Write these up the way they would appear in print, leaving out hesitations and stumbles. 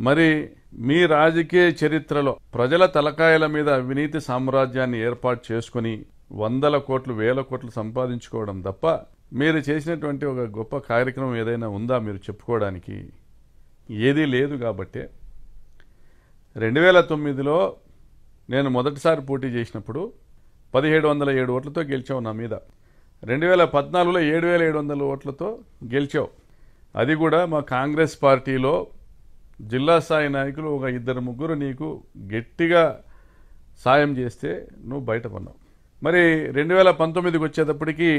మరి మీ రాజకీయ చరిత్రలో ప్రజల తలకాయల మీద అవినీతి సామ్రాజ్యాన్ని ఏర్పాటు చేసుకుని 100 కోట్లు 1000 కోట్లు సంపాదించుకోవడం తప్ప మీరు చేసినటువంటి ఒక గొప్ప కార్యక్రమం ఏదైనా ఉందా మీరు చెప్పుకోవడానికి? ఏదీ లేదు. కాబట్టి 2009లో నేను మొదటిసారి పోటీ చేసినప్పుడు 1707 ఓట్లతో గెలిచావు నా మీద. 2014లో 7700 ఓట్లతో గెలిచావు. అది కూడా మా కాంగ్రెస్ పార్టీలో జిల్లా స్థాయి నాయకులు ఒక 2-3 నీకు గట్టిగా సాయం చేస్తే నువ్వు బయటపడినావు. మరి 2019కి వచ్చేటప్పటికి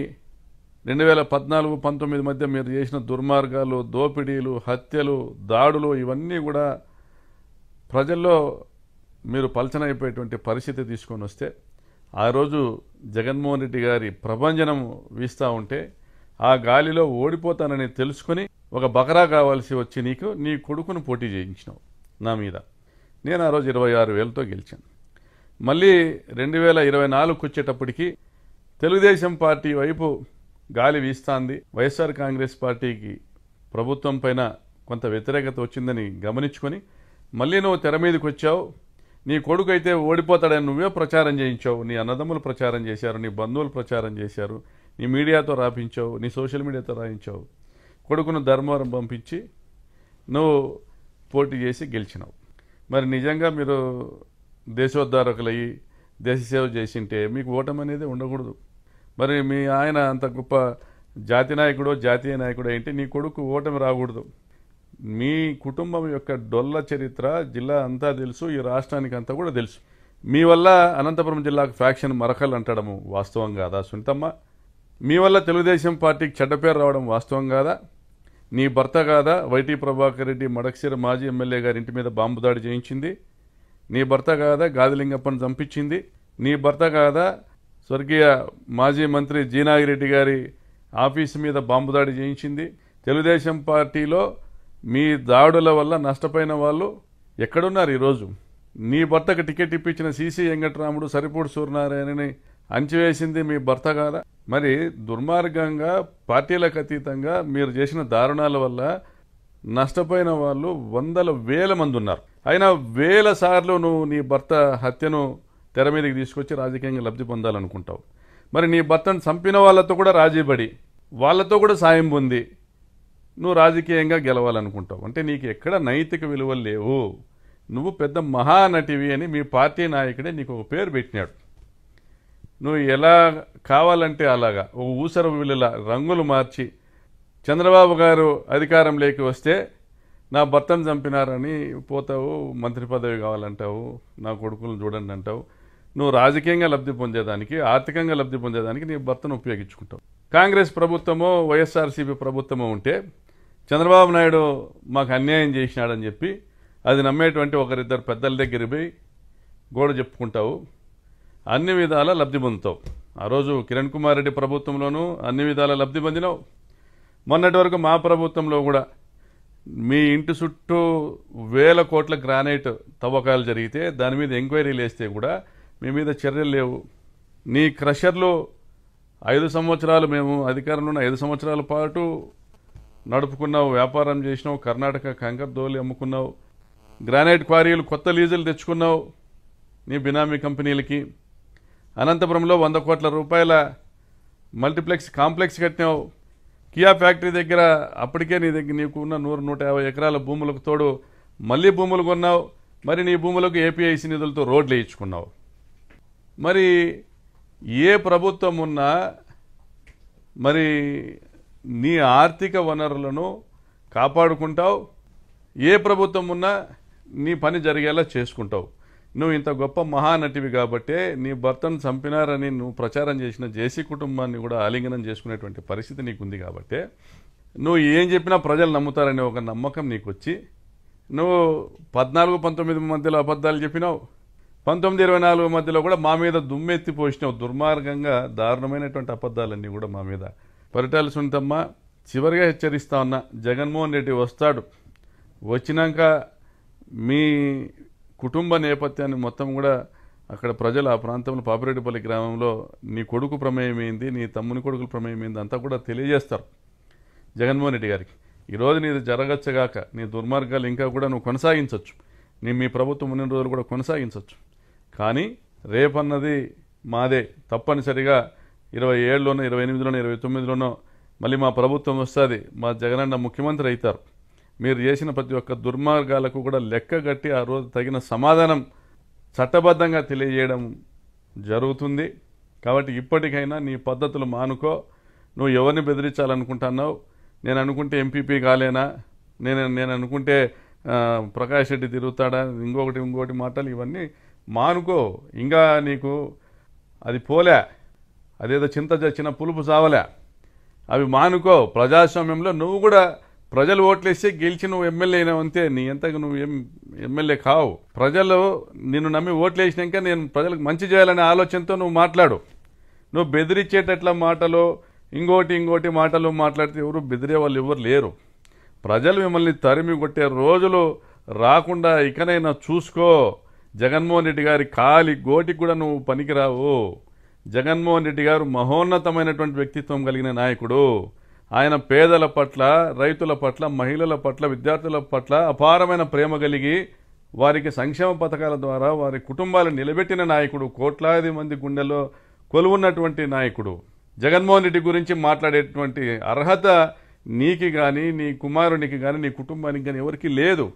2014-19 మధ్య మీరు చేసిన దుర్మార్గాలు, దోపిడీలు, హత్యలు, దాడులు ఇవన్నీ కూడా ప్రజల్లో మీరు పలచనైపోయేటువంటి పరిస్థితి తీసుకొని వస్తే ఆ రోజు జగన్మోహన్ రెడ్డి గారి ప్రభంజనం వీస్తూ ఉంటే ఆ గాలిలో ఓడిపోతానని తెలుసుకుని ఒక బకరా కావాల్సి వచ్చి నీ కొడుకును పోటీ చేయించినావు నా మీద. నేను ఆ రోజు 26,000తో గెలిచాను. మళ్ళీ 2024కు వచ్చేటప్పటికి తెలుగుదేశం పార్టీ వైపు గాలి వీస్తాంది. వైఎస్ఆర్ కాంగ్రెస్ పార్టీకి ప్రభుత్వం పైన కొంత వ్యతిరేకత వచ్చిందని గమనించుకొని మళ్ళీ నువ్వు తెర మీదకి వచ్చావు. నీ కొడుకు అయితే ఓడిపోతాడని నువ్వే ప్రచారం చేయించావు. నీ అన్నదమ్ములు ప్రచారం చేశారు, నీ బంధువులు ప్రచారం చేశారు, నీ మీడియాతో రాపించావు, నీ సోషల్ మీడియాతో రాయించావు. కొడుకును ధర్మవరం పంపించి నువ్వు పోటీ చేసి గెలిచినావు. మరి నిజంగా మీరు దేశోద్ధారకులయ్యి దేశ సేవ చేసింటే మీకు ఓటమి అనేది ఉండకూడదు. మరి మీ ఆయన అంత గొప్ప జాతీయ నాయకుడు ఏంటి నీ కొడుకు ఓటమి రాకూడదు. మీ కుటుంబం యొక్క డొల్ల చరిత్ర జిల్లా అంతా తెలుసు, ఈ రాష్ట్రానికి అంతా కూడా తెలుసు. మీ వల్ల అనంతపురం జిల్లాకు ఫ్యాక్షన్ మరకలు అంటడము వాస్తవం కాదా సునీతమ్మ? మీ వల్ల తెలుగుదేశం పార్టీకి చెడ్డ పేరు రావడం వాస్తవం కాదా? నీ భర్త కాదా వైటీ ప్రభాకర్ రెడ్డి మడకశిర మాజీ ఎమ్మెల్యే గారి ఇంటి మీద బాంబు దాడి చేయించింది? నీ భర్త కాదా గాదిలింగప్పను చంపించింది? నీ భర్త కాదా స్వర్గీయ మాజీ మంత్రి జీనాగిరెడ్డి గారి ఆఫీసు మీద బాంబు దాడి చేయించింది? తెలుగుదేశం పార్టీలో మీ దాడుల వల్ల నష్టపోయిన వాళ్ళు ఎక్కడున్నారు ఈరోజు? నీ భర్తకు టికెట్ ఇప్పించిన సిసి వెంకటరాముడు, సరిపూడి సూర్యనారాయణని అంచివేసింది మీ భర్త కాదా? మరి దుర్మార్గంగా పార్టీలకు అతీతంగా మీరు చేసిన దారుణాల వల్ల నష్టపోయిన వాళ్ళు 100,000 మంది ఉన్నారు. అయినా 1000 సార్లు నువ్వు నీ భర్త హత్యను తెర మీదకి తీసుకొచ్చి రాజకీయంగా లబ్ధి పొందాలనుకుంటావు. మరి నీ భర్తను చంపిన వాళ్ళతో కూడా రాజీపడి వాళ్ళతో కూడా సాయం పొంది నువ్వు రాజకీయంగా గెలవాలనుకుంటావు. అంటే నీకు ఎక్కడ నైతిక విలువలు లేవు. నువ్వు పెద్ద మహానటివి అని మీ పార్టీ నాయకుడే నీకు ఒక పేరు పెట్టినాడు. నువ్వు ఎలా కావాలంటే అలాగా ఒక ఊసర విలుల రంగులు మార్చి చంద్రబాబు గారు అధికారంలోకి వస్తే నా భర్తను చంపినారని పోతావు, మంత్రి పదవి కావాలంటావు, నా కొడుకులను చూడండి అంటావు. నువ్వు రాజకీయంగా లబ్ధి పొందేదానికి, ఆర్థికంగా లబ్ధి పొందేదానికి నీ భర్తను ఉపయోగించుకుంటావు. కాంగ్రెస్ ప్రభుత్వమో వైఎస్ఆర్సీపీ ప్రభుత్వమో ఉంటే చంద్రబాబు నాయుడు మాకు అన్యాయం చేసినాడని చెప్పి అది నమ్మేటువంటి ఒకరిద్దరు పెద్దల దగ్గర పోయి గోడ చెప్పుకుంటావు, అన్ని విధాల లబ్ధి పొందుతావు. ఆ రోజు కిరణ్ కుమార్ రెడ్డి ప్రభుత్వంలోనూ అన్ని విధాల లబ్ధి పొందినావు. మొన్నటి వరకు మా ప్రభుత్వంలో కూడా మీ ఇంటి చుట్టూ 1000 కోట్ల గ్రానైట్ తవ్వకాలు జరిగితే దాని మీద ఎంక్వైరీలు వేస్తే కూడా మీ మీద చర్యలు లేవు. నీ క్రషర్లు 5 సంవత్సరాలు మేము అధికారంలో ఉన్న 5 సంవత్సరాల పాటు నడుపుకున్నావు, వ్యాపారం చేసినావు, కర్ణాటక కంకర్ దోలి అమ్ముకున్నావు, గ్రానైట్ క్వారీలు కొత్త లీజులు తెచ్చుకున్నావు నీ బినామీ కంపెనీలకి. అనంతపురంలో 100 కోట్ల రూపాయల మల్టీప్లెక్స్ కాంప్లెక్స్ కట్టినావు. కియా ఫ్యాక్టరీ దగ్గర అప్పటికే నీకు ఉన్న 100-150 ఎకరాల భూములకు తోడు మళ్ళీ భూములు కొన్నావు. మరి నీ భూములకు ఏపీఐసి నిధులతో రోడ్లు వేయించుకున్నావు. మరి ఏ ప్రభుత్వం ఉన్నా మరి నీ ఆర్థిక వనరులను కాపాడుకుంటావు, ఏ ప్రభుత్వం ఉన్నా నీ పని జరిగేలా చేసుకుంటావు. నువ్వు ఇంత గొప్ప మహానటివి కాబట్టే నీ భర్తను చంపినారని నువ్వు ప్రచారం చేసిన జేసీ కుటుంబాన్ని కూడా ఆలింగనం చేసుకునేటువంటి పరిస్థితి నీకుంది కాబట్టే నువ్వు ఏం చెప్పినా ప్రజలు నమ్ముతారనే ఒక నమ్మకం నీకు వచ్చి నువ్వు 14-19 మధ్యలో అబద్ధాలు చెప్పినావు. 19-24 మధ్యలో కూడా మా మీద దుమ్మెత్తి పోసినావు. దుర్మార్గంగా దారుణమైనటువంటి అబద్ధాలన్నీ కూడా మా మీద. పరిటాల సునీతమ్మ, చివరిగా హెచ్చరిస్తా ఉన్నా, జగన్మోహన్ రెడ్డి వస్తాడు. వచ్చినాక మీ కుటుంబ నేపథ్యాన్ని మొత్తం కూడా అక్కడ ప్రజలు ఆ ప్రాంతంలో పాపిరెడ్డిపల్లి గ్రామంలో నీ కొడుకు ప్రమేయం ఏంది, నీ తమ్ముని కొడుకుల ప్రమేయం ఏంది అంతా కూడా తెలియజేస్తారు జగన్మోహన్ రెడ్డి గారికి. ఈరోజు నీది జరగచ్చుగాక, నీ దుర్మార్గాలు ఇంకా కూడా నువ్వు కొనసాగించవచ్చు, మీ ప్రభుత్వం ఉన్న రోజులు కూడా కొనసాగించవచ్చు. కానీ రేపన్నది మాదే. తప్పనిసరిగా 27లోనో 28లోనో 29లోనో మళ్ళీ మా ప్రభుత్వం వస్తుంది, మా జగనన్న ముఖ్యమంత్రి అవుతారు. మీరు చేసిన ప్రతి ఒక్క దుర్మార్గాలకు కూడా లెక్కగట్టి ఆ రోజు తగిన సమాధానం చట్టబద్ధంగా తెలియజేయడం జరుగుతుంది. కాబట్టి ఇప్పటికైనా నీ పద్ధతులు మానుకో. నువ్వు ఎవరిని బెదిరించాలనుకుంటున్నావు? నేను అనుకుంటే ఎంపీపీ కాలేనా, నేను అనుకుంటే ప్రకాష్ రెడ్డి తిరుగుతాడా, ఇంకొకటి మాటలు ఇవన్నీ మానుకో. ఇంకా నీకు అది పోలే, అదేదో చింత చచ్చిన పులుపు సావలే, అవి మానుకో. ప్రజాస్వామ్యంలో నువ్వు కూడా ప్రజలు ఓట్లేస్తే గెలిచి నువ్వు ఎమ్మెల్యే అయినావు అంతే. నీ ఎంతకు నువ్వు ఎమ్మెల్యే కావు. ప్రజలు నిన్ను నమ్మి ఓట్లేసినాక నేను ప్రజలకు మంచి చేయాలనే ఆలోచనతో నువ్వు మాట్లాడు. నువ్వు బెదిరించేటట్ల మాటలు ఇంకోటి మాటలు మాట్లాడితే ఎవరు బెదిరే వాళ్ళు ఎవరు లేరు. ప్రజలు మిమ్మల్ని తరిమి కొట్టే రోజులు రాకుండా ఇకనైనా చూసుకో. జగన్మోహన్ రెడ్డి గారి కాలి గోటికి కూడా నువ్వు పనికిరావు. జగన్మోహన్ రెడ్డి గారు మహోన్నతమైనటువంటి వ్యక్తిత్వం కలిగిన నాయకుడు. ఆయన పేదల పట్ల, రైతుల పట్ల, మహిళల పట్ల, విద్యార్థుల పట్ల అపారమైన ప్రేమ కలిగి వారికి సంక్షేమ పథకాల ద్వారా వారి కుటుంబాలను నిలబెట్టిన నాయకుడు. కోట్లాది మంది గుండెల్లో కొలువున్నటువంటి నాయకుడు. జగన్మోహన్ రెడ్డి గురించి మాట్లాడేటువంటి అర్హత నీకి కానీ, నీ కుమారునికి కానీ, నీ కుటుంబానికి కానీ ఎవరికీ లేదు.